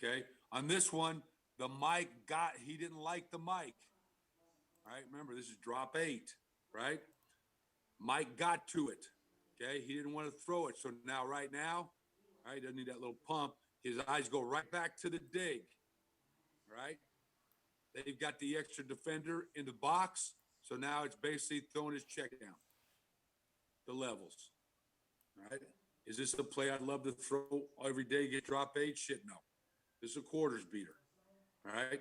Okay. On this one, he didn't like the mic. All right. Remember, this is drop 8, right? Mike got to it. Okay. He didn't want to throw it. So right now, all right, doesn't need that little pump. His eyes go right back to the dig. Right. They've got the extra defender in the box. So now it's basically throwing his check down, the levels. All right. Is this a play I'd love to throw every day, get drop 8? Shit, no. This is a quarters beater. All right.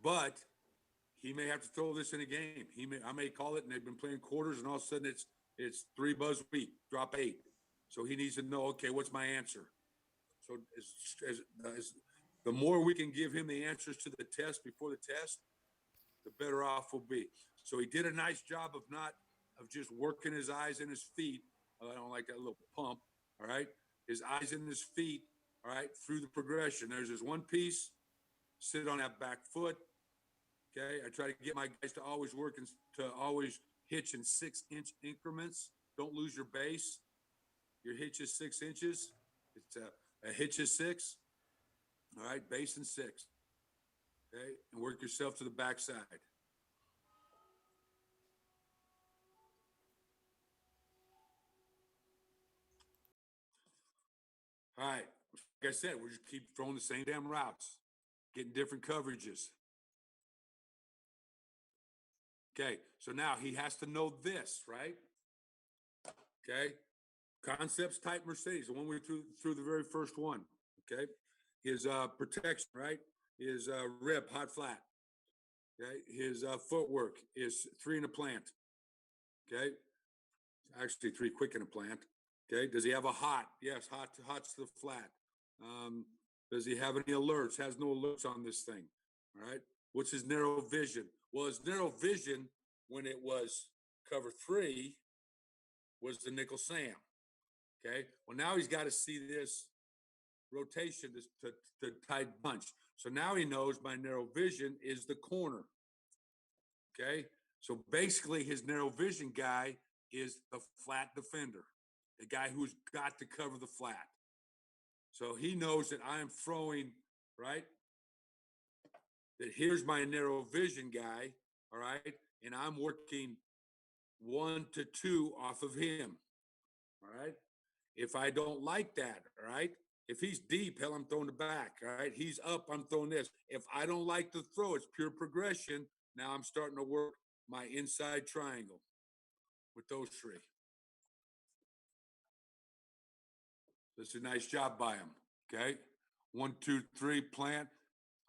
But he may have to throw this in a game. I may call it, and they've been playing quarters, and all of a sudden it's 3 buzz week, drop 8. So he needs to know, okay, what's my answer? So as the more we can give him the answers to the test before the test, the better off we'll be. So he did a nice job of just working his eyes and his feet. I don't like that little pump. All right, his eyes and his feet. All right, through the progression. There's his one piece. Sit on that back foot. Okay, I try to get my guys to always always hitch in 6-inch increments. Don't lose your base. Your hitch is 6 inches. It's a hitch is 6. All right, base and 6. Okay, and work yourself to the backside. All right, like I said, we just keep throwing the same damn routes, getting different coverages. Okay, so now he has to know this, right? Okay, concepts type Mercedes, the one we threw the very first one. Okay, his protection, right? His rip, hot flat. Okay, his footwork is 3 in a plant. Okay, actually 3 quick in a plant. Okay, does he have a hot? Yes, hot's the flat. Does he have any alerts? Has no alerts on this thing. All right. What's his narrow vision? Well, his narrow vision when it was cover 3 was the nickel Sam. Okay. Well, now he's got to see this rotation to tight bunch. So now he knows my narrow vision is the corner. Okay. So basically, his narrow vision guy is the flat defender, the guy who's got to cover the flat. So he knows that I am throwing, right? That here's my narrow vision guy, all right? And I'm working 1 to 2 off of him, all right? If I don't like that, all right? If he's deep, hell, I'm throwing the back, all right? He's up, I'm throwing this. If I don't like the throw, it's pure progression. Now I'm starting to work my inside triangle with those 3. That's a nice job by him, okay? 1, 2, 3, plant.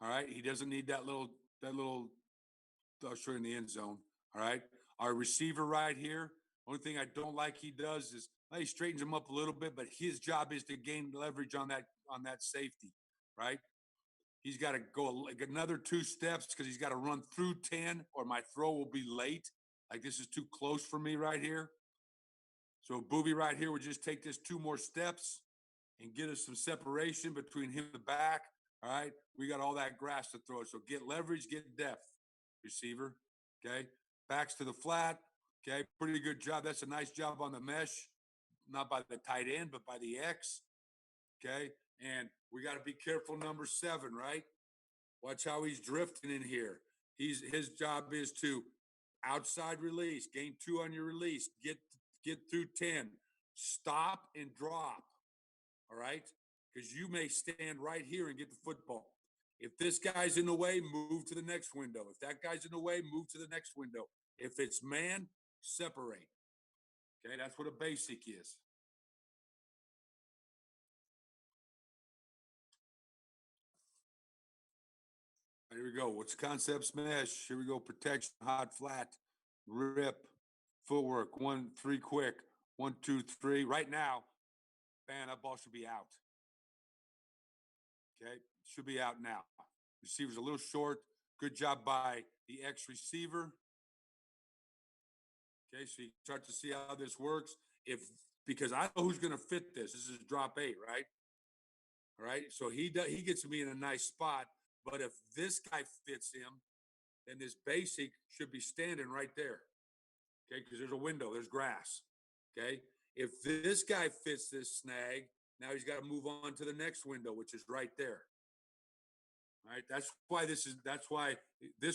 All right, he doesn't need that little. I'll show you in the end zone. All right, our receiver right here. Only thing I don't like he does is he straightens him up a little bit, but his job is to gain leverage on that safety, right? He's got to go like another 2 steps because he's got to run through 10, or my throw will be late. Like this is too close for me right here. So Booby right here would just take this 2 more steps and get us some separation between him and the back. All right, we got all that grass to throw. So get leverage, get depth, receiver. Okay, backs to the flat. Okay, pretty good job. That's a nice job on the mesh, not by the tight end, but by the X. Okay, and we got to be careful. Number 7, right? Watch how he's drifting in here. His job is to outside release, gain 2 on your release, get through 10, stop and drop. All right, because you may stand right here and get the football. If this guy's in the way, move to the next window. If that guy's in the way, move to the next window. If it's man, separate. Okay, that's what a basic is. Here we go. What's concepts mesh? Here we go. Protection, hot, flat, rip, footwork. 1, 3, quick. 1, 2, 3. Right now, bam, that ball should be out. Okay, should be out now. Receiver's a little short. Good job by the X receiver. Okay, so you start to see how this works. Because I know who's going to fit this. This is drop 8, right? All right. So he gets me in a nice spot. But if this guy fits him, then this basic should be standing right there. Okay, because there's a window, there's grass. Okay. If this guy fits this snag, Now he's got to move on to the next window, which is right there. All right. That's why this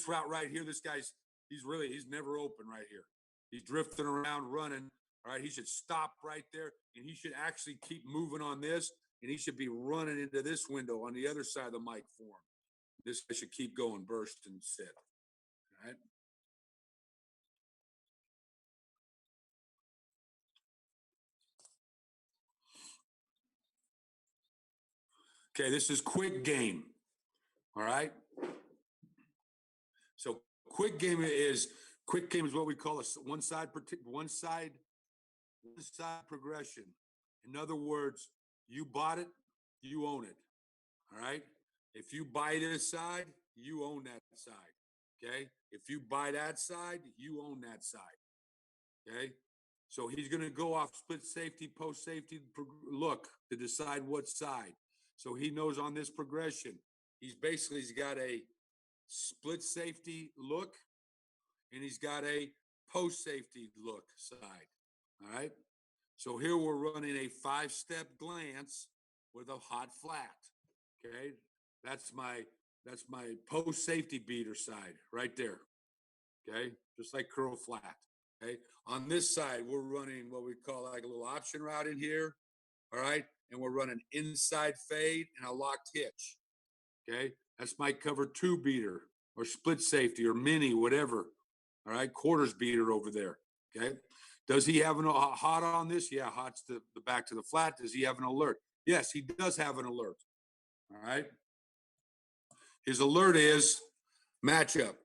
route right here, he's never open right here. He's drifting around running. All right. He should stop right there and he should actually keep moving on this and he should be running into this window on the other side of the mic form. This guy should keep going, burst instead. All right. Okay, this is quick game. All right. So quick game is what we call a one side progression. In other words, you bought it, you own it. All right. If you buy this side, you own that side. Okay. If you buy that side, you own that side. Okay. So he's going to go off split safety, post safety look to decide what side. So he knows on this progression, he's got a split safety look and he's got a post safety look side. All right. So here we're running a 5-step glance with a hot flat. Okay. That's my post safety beater side right there. Okay. Just like curl flat. Okay. On this side, we're running what we call like a little option route in here. All right. And we're running inside fade and a locked hitch. Okay. That's my cover 2 beater or split safety or mini, whatever. All right. Quarters beater over there. Okay. Does he have a hot on this? Yeah. Hot's the back to the flat. Does he have an alert? Yes, he does have an alert. All right. His alert is matchup.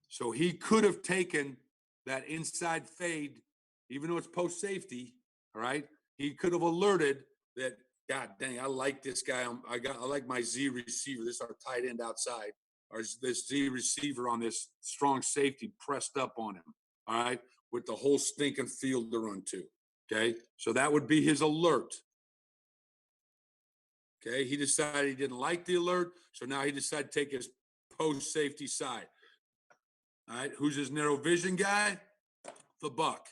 So he could have taken that inside fade, even though it's post safety. All right. He could have alerted that, God dang, I like this guy. I like my Z receiver. This is our tight end outside. Or this Z receiver on this strong safety pressed up on him. All right. With the whole stinking field to run to. Okay. So that would be his alert. Okay. He decided he didn't like the alert. So now he decided to take his post safety side. All right. Who's his narrow vision guy? The buck.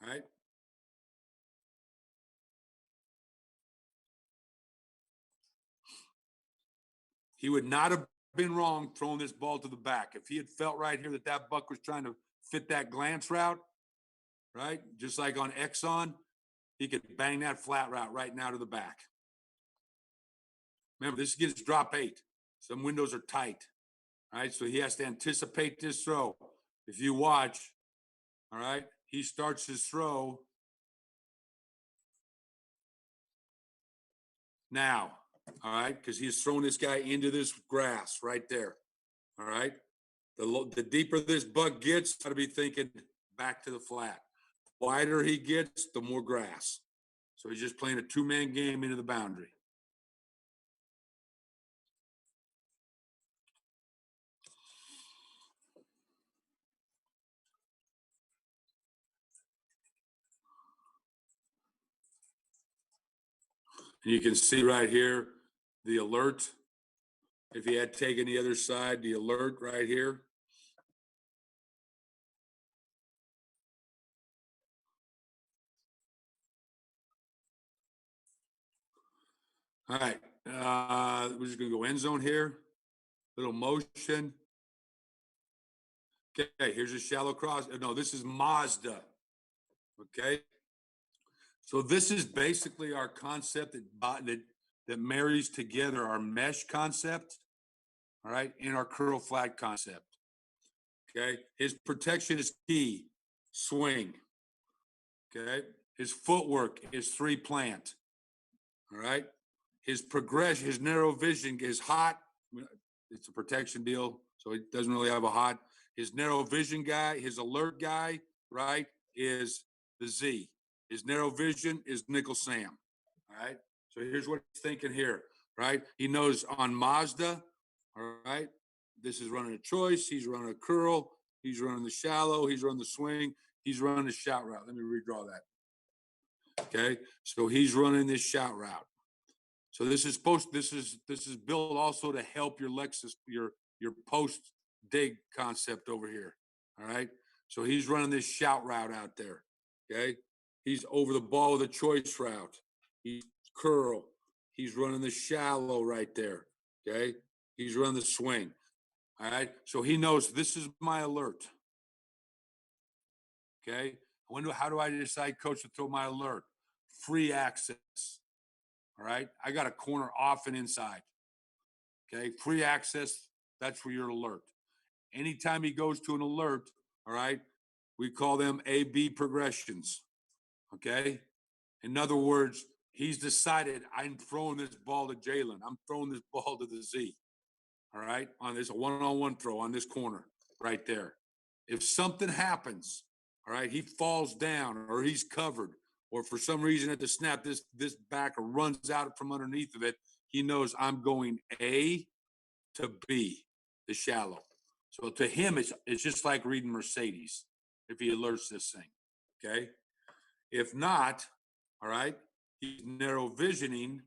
All right. He would not have been wrong throwing this ball to the back. If he had felt right here that buck was trying to fit that glance route, right? Just like on Exxon, he could bang that flat route right now to the back. Remember, this gets drop 8. Some windows are tight. All right. So he has to anticipate this throw. If you watch, all right, he starts his throw now. All right. Because he's throwing this guy into this grass right there. All right. The deeper this buck gets, got to be thinking back to the flat. The wider he gets, the more grass. So he's just playing a 2-man game into the boundary. And you can see right here the alert. If he had taken the other side, the alert right here. All right. We're just going to go end zone here. Little motion. Okay, here's a shallow cross. No, this is Mazda. Okay. So this is basically our concept that marries together our mesh concept, all right, and our curl flat concept. Okay. His protection is key. Swing. Okay. His footwork is 3 plant. All right. His progression, his narrow vision is hot. It's a protection deal, so he doesn't really have a hot. His narrow vision guy, his alert guy, right, is the Z. His narrow vision is Nickel Sam. All right. So here's what he's thinking here, right? He knows on Mazda, all right, this is running a choice. He's running a curl. He's running the shallow. He's running the swing. He's running the shout route. Let me redraw that. Okay. So he's running this shout route. So this is built also to help your Lexus, your post dig concept over here. All right. So he's running this shout route out there. Okay. He's over the ball with a choice route. He's curl. He's running the shallow right there. Okay. He's running the swing. All right. So he knows this is my alert. Okay. How do I decide, coach, to throw my alert? Free access. All right. I got a corner off and inside. Okay. Free access. That's where you're alert. Anytime he goes to an alert, all right, we call them A-B progressions. Okay. In other words, he's decided I'm throwing this ball to Jalen. I'm throwing this ball to the Z. All right. On this one-on-one throw on this corner right there. If something happens, all right, he falls down or he's covered, or for some reason at the snap, this backer runs out from underneath of it, he knows I'm going A to B, the shallow. So to him, it's just like reading Mercedes if he alerts this thing. Okay. If not, all right, he's narrow visioning.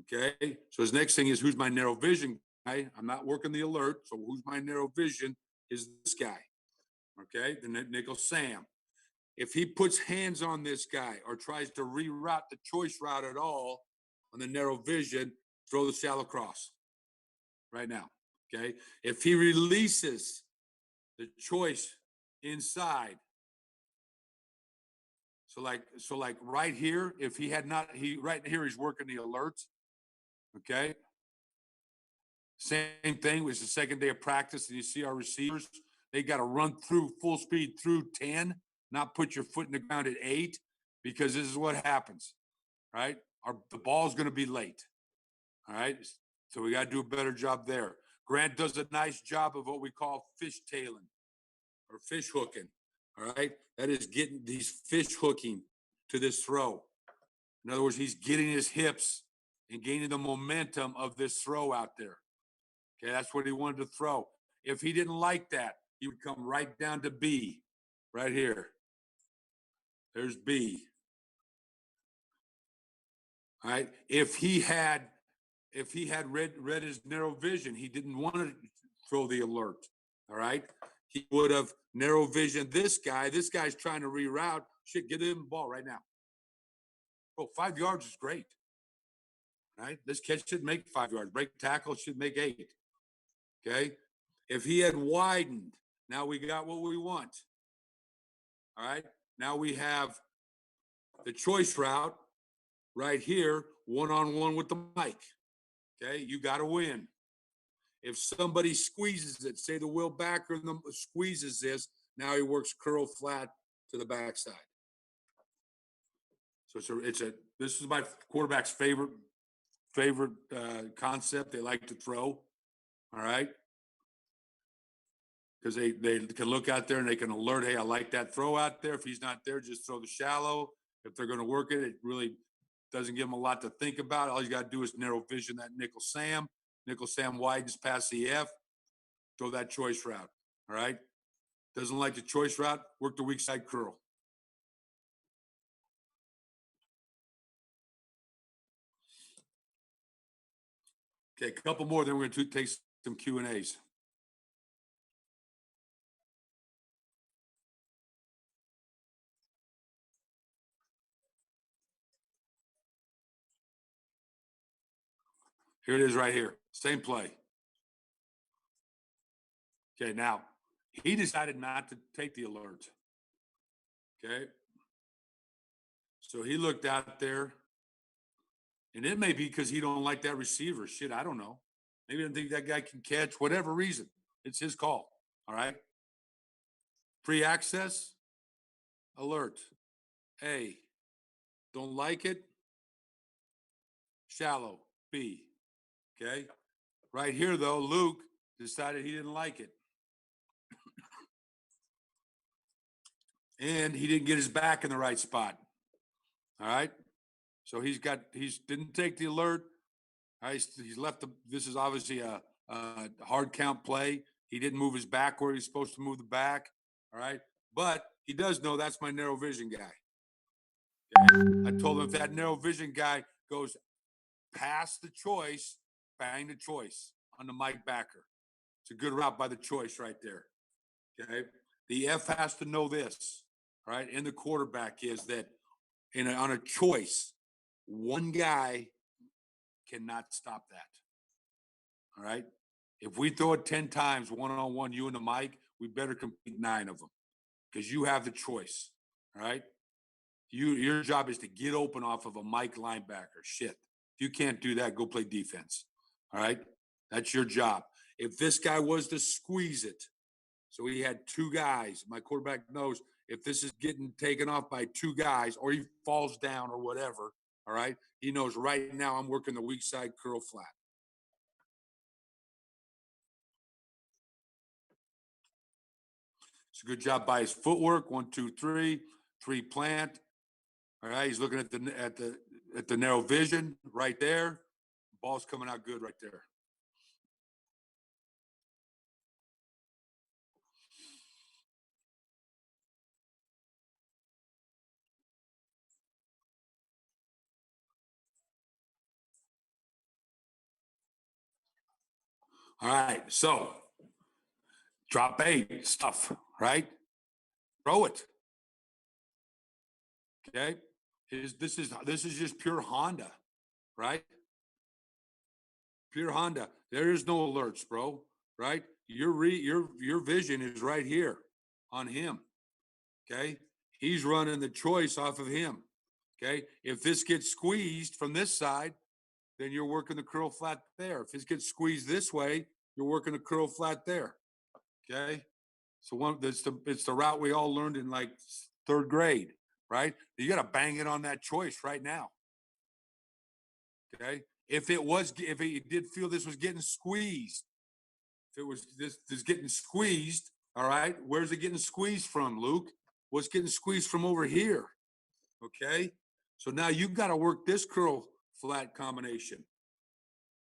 Okay. So his next thing is, who's my narrow vision guy? I'm not working the alert. So who's my narrow vision is this guy. Okay. The nickel Sam. If he puts hands on this guy or tries to reroute the choice route at all on the narrow vision, throw the shallow cross right now. Okay. If he releases the choice inside, so like right here, if he had not, right here, he's working the alerts. Okay. Same thing was the second day of practice, and you see our receivers, they got to run through full speed through 10, not put your foot in the ground at 8, because this is what happens, right? The ball's going to be late. All right. So we got to do a better job there. Grant does a nice job of what we call fish tailing or fish hooking. All right. That is getting these fish hooking to this throw. In other words, he's getting his hips and gaining the momentum of this throw out there. Okay. That's what he wanted to throw. If he didn't like that, he would come right down to B right here. There's B. All right. If he had read his narrow vision, he didn't want to throw the alert. All right. He would have narrow vision this guy. This guy's trying to reroute. Shit, get him the ball right now. Oh, 5 yards is great. Right? This catch should make 5 yards. Break tackle should make 8. Okay. If he had widened, now we got what we want. All right. Now we have the choice route right here, one-on-one with the mic. Okay. You got to win. If somebody squeezes it, say the Will backer squeezes this, now he works curl flat to the backside. So this is my quarterback's favorite concept. They like to throw. All right. Because they can look out there and they can alert, hey, I like that throw out there. If he's not there, just throw the shallow. If they're going to work it, it really doesn't give them a lot to think about. All you got to do is narrow vision that nickel Sam. Nickel Sam widens past the F. Throw that choice route. All right. Doesn't like the choice route, work the weak side curl. Okay, a couple more, then we're going to take some Q&As. Here it is right here. Same play. Okay, now he decided not to take the alert. Okay. So he looked out there, and it may be because he don't like that receiver. Shit, I don't know. Maybe he doesn't think that guy can catch, whatever reason. It's his call. All right. Free access, alert. A. Don't like it. Shallow. B. Okay. Right here, though, Luke decided he didn't like it. And he didn't get his back in the right spot. All right. So he's didn't take the alert. All right, he's left this is obviously a hard count play. He didn't move his back where he's supposed to move the back. All right. But he does know that's my narrow vision guy. Okay? I told him if that narrow vision guy goes past the choice, bang the choice on the Mike backer. It's a good route by the choice right there. Okay. The F has to know this. all right, and the quarterback is that on a choice, one guy cannot stop that. All right. If we throw it 10 times one-on-one, you and the Mike, we better complete 9 of them because you have the choice. All right. Your job is to get open off of a Mike linebacker. Shit. If you can't do that, go play defense. All right. That's your job. If this guy was to squeeze it, so he had 2 guys, my quarterback knows if this is getting taken off by 2 guys or he falls down or whatever, all right, he knows right now I'm working the weak side curl flat. It's a good job by his footwork. 1, 2, 3, 3 plant. All right, he's looking at the narrow vision right there. Ball's coming out good right there. All right, so drop 8 stuff, right? Throw it. Okay, this is just pure Honda, right? Pure Honda. There is no alerts, bro. Right? Your vision is right here on him. Okay, he's running the choice off of him. Okay, if this gets squeezed from this side, then you're working the curl flat there. If it gets squeezed this way, you're working the curl flat there. Okay, so it's the route we all learned in like 3rd grade, right? You got to bang it on that choice right now. Okay, if it did feel this was getting squeezed, if it was this getting squeezed, all right, where's it getting squeezed from, Luke? What's getting squeezed from over here? Okay, so now you've got to work this curl flat combination.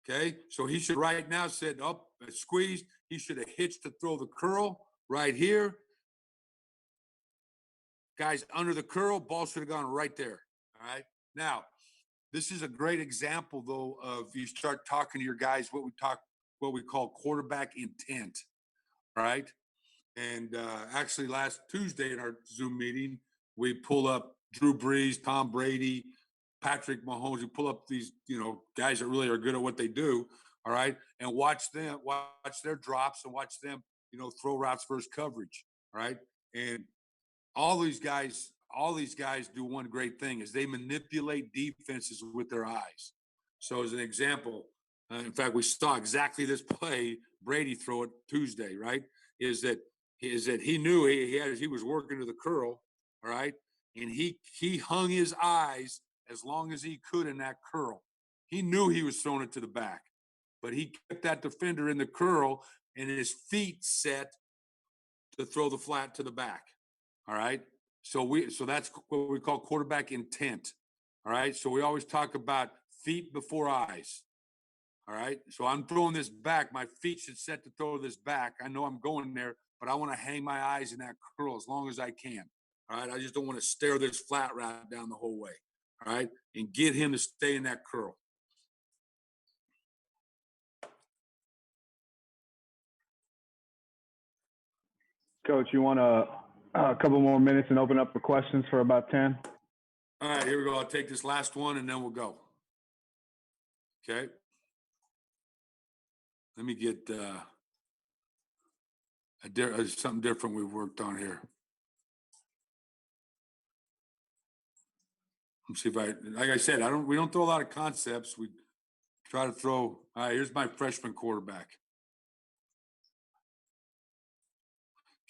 Okay, so he should right now said up squeezed. He should have hitched to throw the curl right here. Guys under the curl, ball should have gone right there. All right, now this is a great example though of you start talking to your guys what we call quarterback intent, right? And actually, last Tuesday in our Zoom meeting, we pull up Drew Brees, Tom Brady, Patrick Mahomes. We pull up these, guys that really are good at what they do. All right, and watch their drops, and watch them, throw routes versus coverage. All right, and all these guys do one great thing is they manipulate defenses with their eyes. So, as an example, in fact, we saw exactly this play Brady throw it Tuesday. Right? Is that he knew he was working to the curl, all right, and he hung his eyes as long as he could in that curl. He knew he was throwing it to the back, but he kept that defender in the curl and his feet set to throw the flat to the back. All right, so that's what we call quarterback intent. All right, so we always talk about feet before eyes. All right, so I'm throwing this back. My feet should set to throw this back. I know I'm going there, but I want to hang my eyes in that curl as long as I can. All right, I just don't want to stare this flat route down the whole way. All right, and get him to stay in that curl. Coach, you want a couple more minutes and open up for questions for about 10? All right, here we go. I'll take this last one and then we'll go. Okay. Let me get something different we've worked on here. Let's see if like I said, we don't throw a lot of concepts. We try to throw. All right, here's my freshman quarterback.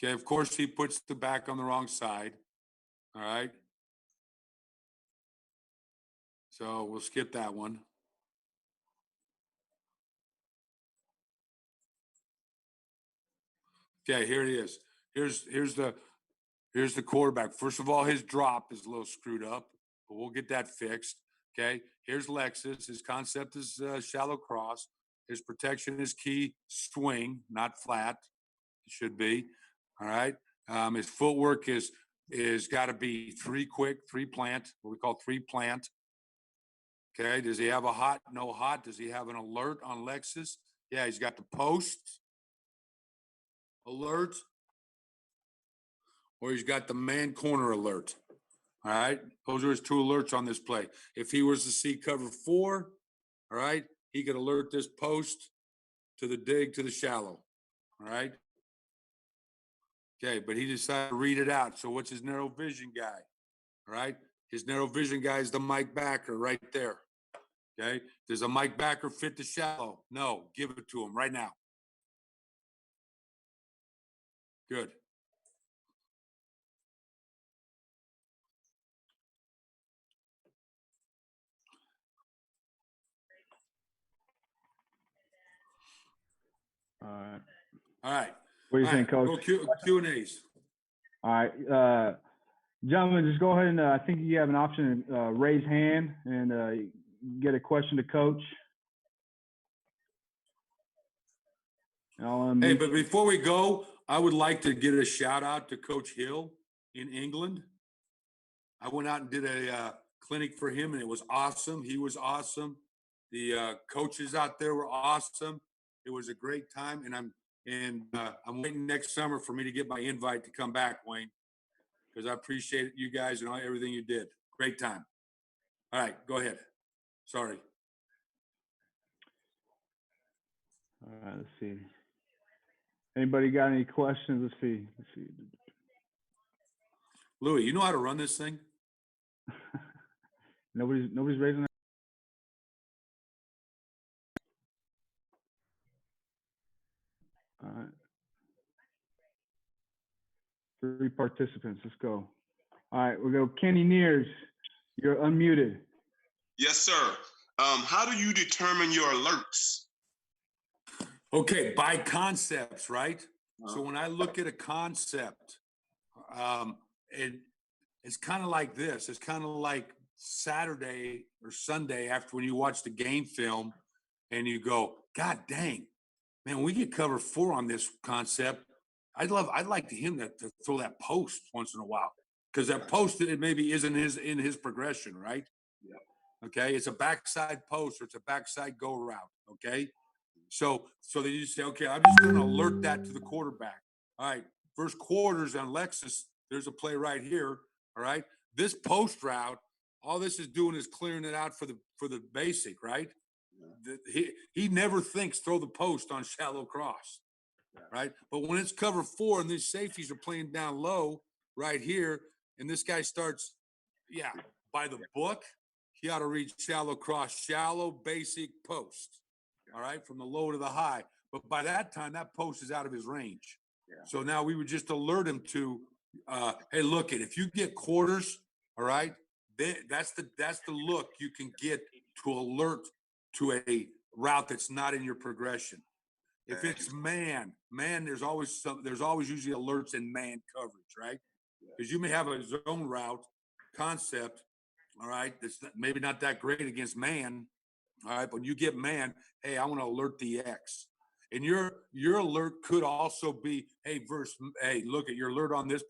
Okay, of course he puts the back on the wrong side. All right. So we'll skip that one. Okay, here it is. Here's the quarterback. First of all, his drop is a little screwed up, but we'll get that fixed. Okay, here's Lexus. His concept is shallow cross. His protection is key swing, not flat. It should be. All right. His footwork is got to be 3 quick, 3 plant, what we call 3 plant. Okay. Does he have a hot? No hot. Does he have an alert on Lexus? Yeah, he's got the post alert. or he's got the man corner alert. All right. Those are his two alerts on this play. If he was to see cover 4, all right, he could alert this post to the dig to the shallow. All right. Okay, but he decided to read it out. So what's his narrow vision guy? All right. His narrow vision guy is the Mike backer right there. Okay. Does a Mike backer fit the shallow? No. Give it to him right now. Good. All right. All right. What do you All think, right. Coach? Go Q&As. All right. Gentlemen, just go ahead and I think you have an option to raise hand and get a question to Coach. Hey, but before we go, I would like to get a shout out to Coach Hill in England. I went out and did a clinic for him, and it was awesome. He was awesome. The coaches out there were awesome. It was a great time, and I'm waiting next summer for me to get my invite to come back, Wayne, because I appreciate you guys and everything you did. Great time. All right, go ahead. Sorry. All right, let's see. Anybody got any questions? Let's see. Louis, you know how to run this thing? Nobody's raising their. All right. 3 participants. Let's go. All right, we'll go. Kenny Nears, you're unmuted. Yes, sir. How do you determine your alerts? Okay, by concepts, right? So when I look at a concept, it's kind of like this. It's kind of like Saturday or Sunday after when you watch the game film and you go, God dang, man, when we get cover 4 on this concept, I'd like him to throw that post once in a while. Because that post it maybe isn't in his progression, right? Yeah. Okay, it's a backside post or it's a backside go route. Okay. So then you say, okay, I'm just going to alert that to the quarterback. All right, first quarters on Lexus, there's a play right here. All right, this post route, all this is doing is clearing it out for the basic, right? He never thinks throw the post on shallow cross, right? But when it's cover 4 and these safeties are playing down low right here, and this guy starts, by the book, he ought to read shallow cross, shallow basic post. All right, from the low to the high. But by that time, that post is out of his range. Yeah. So now we would just alert him to, hey, look, if you get quarters, all right, that's the look you can get to alert to a route that's not in your progression. If it's man, there's always usually alerts in man coverage, right? Because you may have a zone route concept, all right, that's maybe not that great against man. All right, but you get man, hey, I want to alert the X. And your alert could also be, hey, look at your alert on this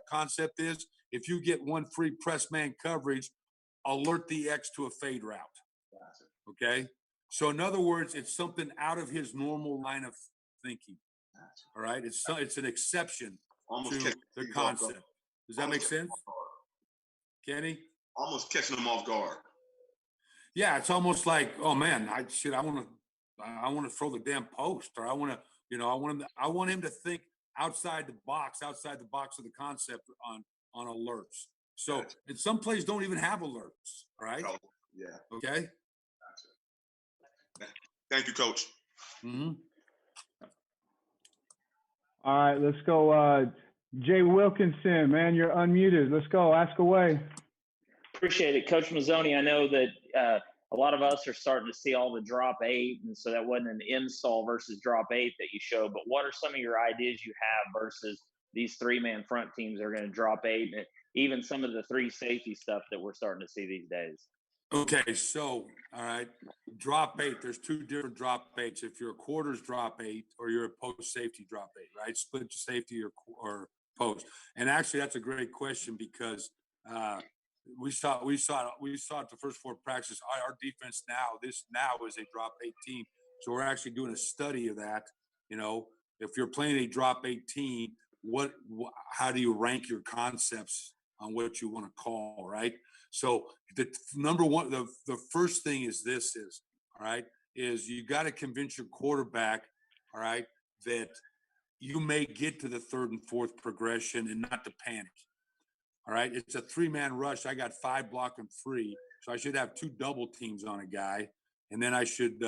concept is if you get one free press man coverage, alert the X to a fade route. Okay? So in other words, it's something out of his normal line of thinking. All right? It's an exception to the concept. Does that make sense? Kenny? Almost catching them off guard. Yeah, it's almost like, oh man, I want to throw the damn post, or I want him to think outside the box of the concept on alerts. So, and some plays don't even have alerts, right? Yeah. Okay. Thank you, Coach. Mm-hmm. All right, let's go. Jay Wilkinson, man, you're unmuted. Let's go. Ask away. Appreciate it, Coach Mazzoni. I know that a lot of us are starting to see all the drop 8, and so that wasn't an install versus drop 8 that you showed. But what are some of your ideas you have versus these 3-man front teams that are going to drop 8, and even some of the 3 safety stuff that we're starting to see these days? Okay, so all right, drop 8. There's 2 different drop 8s. If you're a quarters drop 8 or you're a post safety drop 8, right? Split safety or post. And actually, that's a great question because we saw it the first 4 practices. Our defense now is a drop 8 team. So we're actually doing a study of that. You know, if you're playing a drop 8 team, how do you rank your concepts on what you want to call, right? So the number one, the first thing is all right, is you got to convince your quarterback, all right, that you may get to the third and fourth progression and not to panic. All right. It's a 3-man rush. I got 5 blocking 3. So I should have 2 double teams on a guy. And then I should,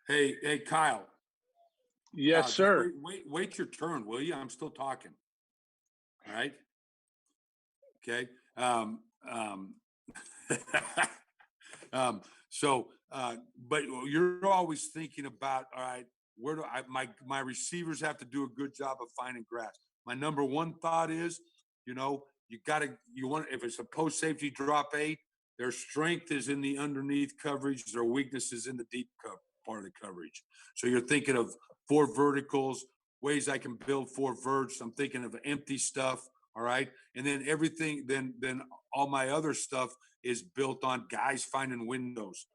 hey, Kyle. Yes, sir. Wait your turn, will you? I'm still talking. All right. Okay. But you're always thinking about, all right, where do my receivers have to do a good job of finding grass. My number one thought is, if it's a post safety drop 8, their strength is in the underneath coverage, their weakness is in the deep part of the coverage. So you're thinking of 4 verticals, ways I can build 4 verts. I'm thinking of empty stuff. All right. And then everything, then all my other stuff is built on guys finding windows.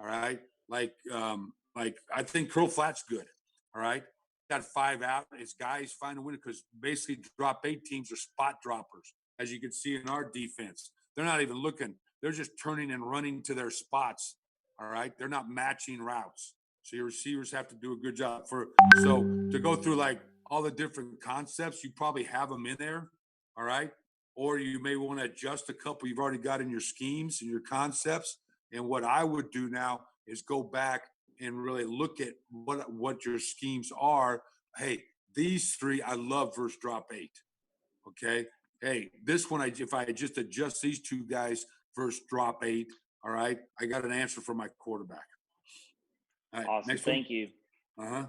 All right. Like I think curl flat's good. All right. Got 5 out. It's guys finding window because basically drop 8 teams are spot droppers, as you can see in our defense. They're not even looking. They're just turning and running to their spots. All right. They're not matching routes. So your receivers have to do a good job so to go through like all the different concepts, you probably have them in there. All right. Or you may want to adjust a couple you've already got in your schemes and your concepts. And what I would do now is go back and really look at what your schemes are. Hey, these 3 I love versus drop 8. Okay. Hey, this one, if I just adjust these 2 guys versus drop 8, all right, I got an answer for my quarterback. All right, Awesome. Thank you. All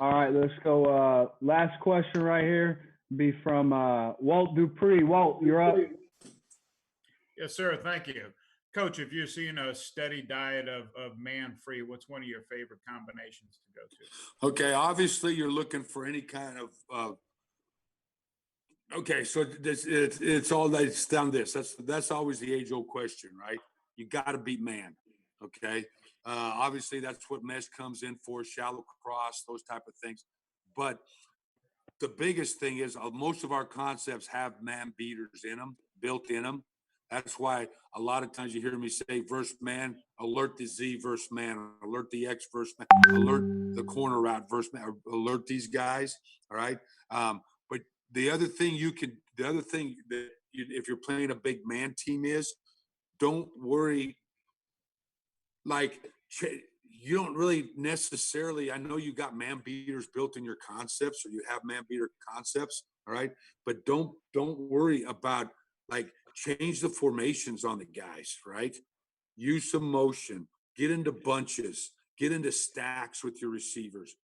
right, let's go. Last question right here be from Walt Dupree. Walt, you're up. Yes, sir. Thank you. Coach, if you're seeing a steady diet of man-free, what's one of your favorite combinations to go to? Okay, obviously you're looking for any kind of okay, so it's all that's down this. That's always the age-old question, right? You got to beat man. Okay. Obviously that's what mesh comes in for, shallow cross, those type of things. But the biggest thing is most of our concepts have man beaters in them, built in them. That's why a lot of times you hear me say verse man, alert the Z verse man, alert the X verse man, alert the corner route verse man, alert these guys. All right. But the other thing that if you're playing a big man team is don't worry. Like you don't really necessarily, I know you got man beaters built in your concepts or you have man beater concepts. All right. But don't worry about like change the formations on the guys, right? Use some motion, get into bunches, get into stacks with your receivers,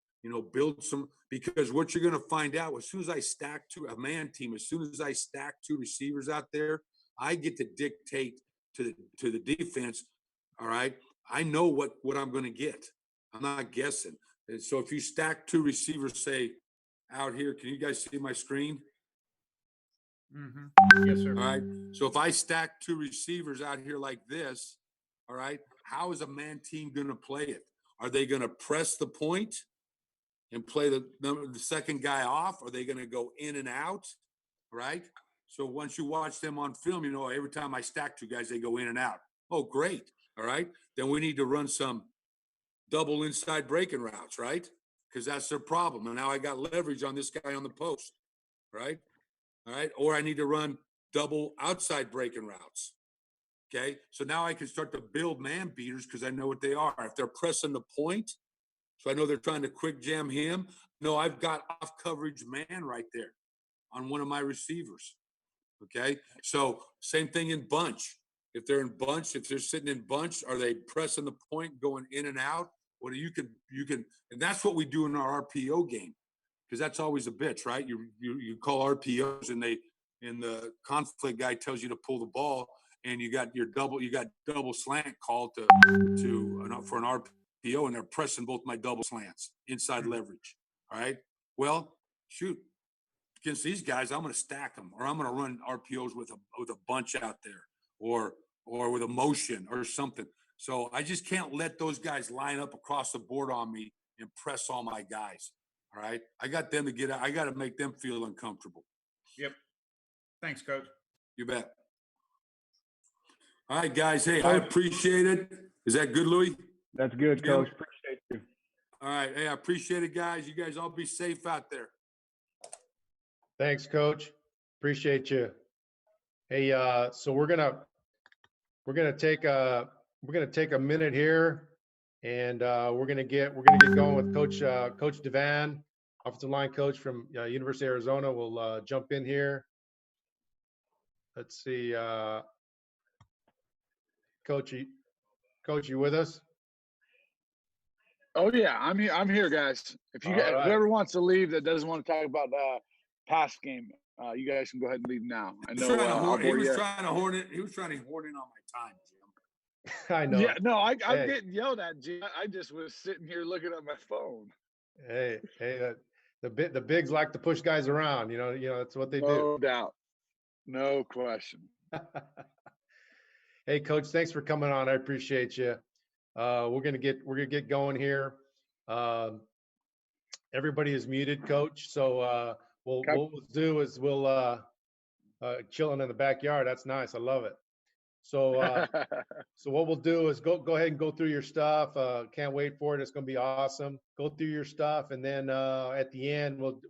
build some, because what you're going to find out as soon as I stack a man team, as soon as I stack 2 receivers out there, I get to dictate to the defense. All right. I know what I'm going to get. I'm not guessing. And so if you stack 2 receivers, say out here, can you guys see my screen? Mm-hmm. Yes, sir. All right. So if I stack 2 receivers out here like this, all right, how is a man team going to play it? Are they going to press the point and play the second guy off? Are they going to go in and out? Right. So once you watch them on film, every time I stack 2 guys, they go in and out. Oh, great. All right. Then we need to run some double inside breaking routes, right? Because that's their problem. And now I got leverage on this guy on the post, right? All right. Or I need to run double outside breaking routes. Okay. So now I can start to build man beaters because I know what they are. If they're pressing the point, so I know they're trying to quick jam him. No, I've got off coverage man right there on one of my receivers. Okay. So same thing in bunch. If they're in bunch, if they're sitting in bunch, are they pressing the point, going in and out? Or you can, and that's what we do in our RPO game, because that's always a bitch, right? You call RPOs and the conflict guy tells you to pull the ball, and you got double slant called for an RPO, and they're pressing both my double slants, inside leverage. All right. Well, shoot. Against these guys, I'm going to stack them, or I'm going to run RPOs with a bunch out there, or with a motion or something. So I just can't let those guys line up across the board on me impress all my guys. All right. I got them to get out. I got to make them feel uncomfortable. Yep. Thanks, Coach. You bet. All right, guys. Hey, I appreciate it. Is that good, Louis? That's good, Jim? Coach. Appreciate you. All right. Hey, I appreciate it, guys. You guys all be safe out there. Thanks, Coach. Appreciate you. Hey, so we're gonna take a minute here, and we're gonna get going with Coach Devan, offensive line coach from University of Arizona. Will jump in here. Let's see, Coach, you with us? Oh yeah, I'm here. I'm here, guys. If you All guys, right. whoever wants to leave that doesn't want to talk about past game, you guys can go ahead and leave now. I know. He was trying to horn in on my time, Jim. I know. Yeah, no, I'm Hey. getting yelled at, Jim. I just was sitting here looking at my phone. Hey, the bigs like to push guys around. You know that's what they do. No doubt, no question. Hey, Coach, thanks for coming on. I appreciate you. We're gonna get going here. Everybody is muted, Coach. So what we'll do is we'll chilling in the backyard. That's nice. I love it. So so what we'll do is go ahead and go through your stuff. Can't wait for it. It's gonna be awesome. Go through your stuff, and then at the end we'll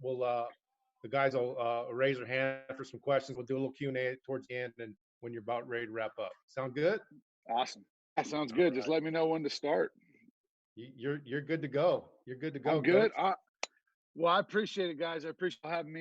the guys will raise their hand for some questions. We'll do a little Q&A towards the end, and when you're about ready to wrap up. Sound good? Awesome. That sounds good. Just let me know when to start. You're good to go. You're good to go. I'm good. Coach. Well, I appreciate it, guys. I appreciate having me on.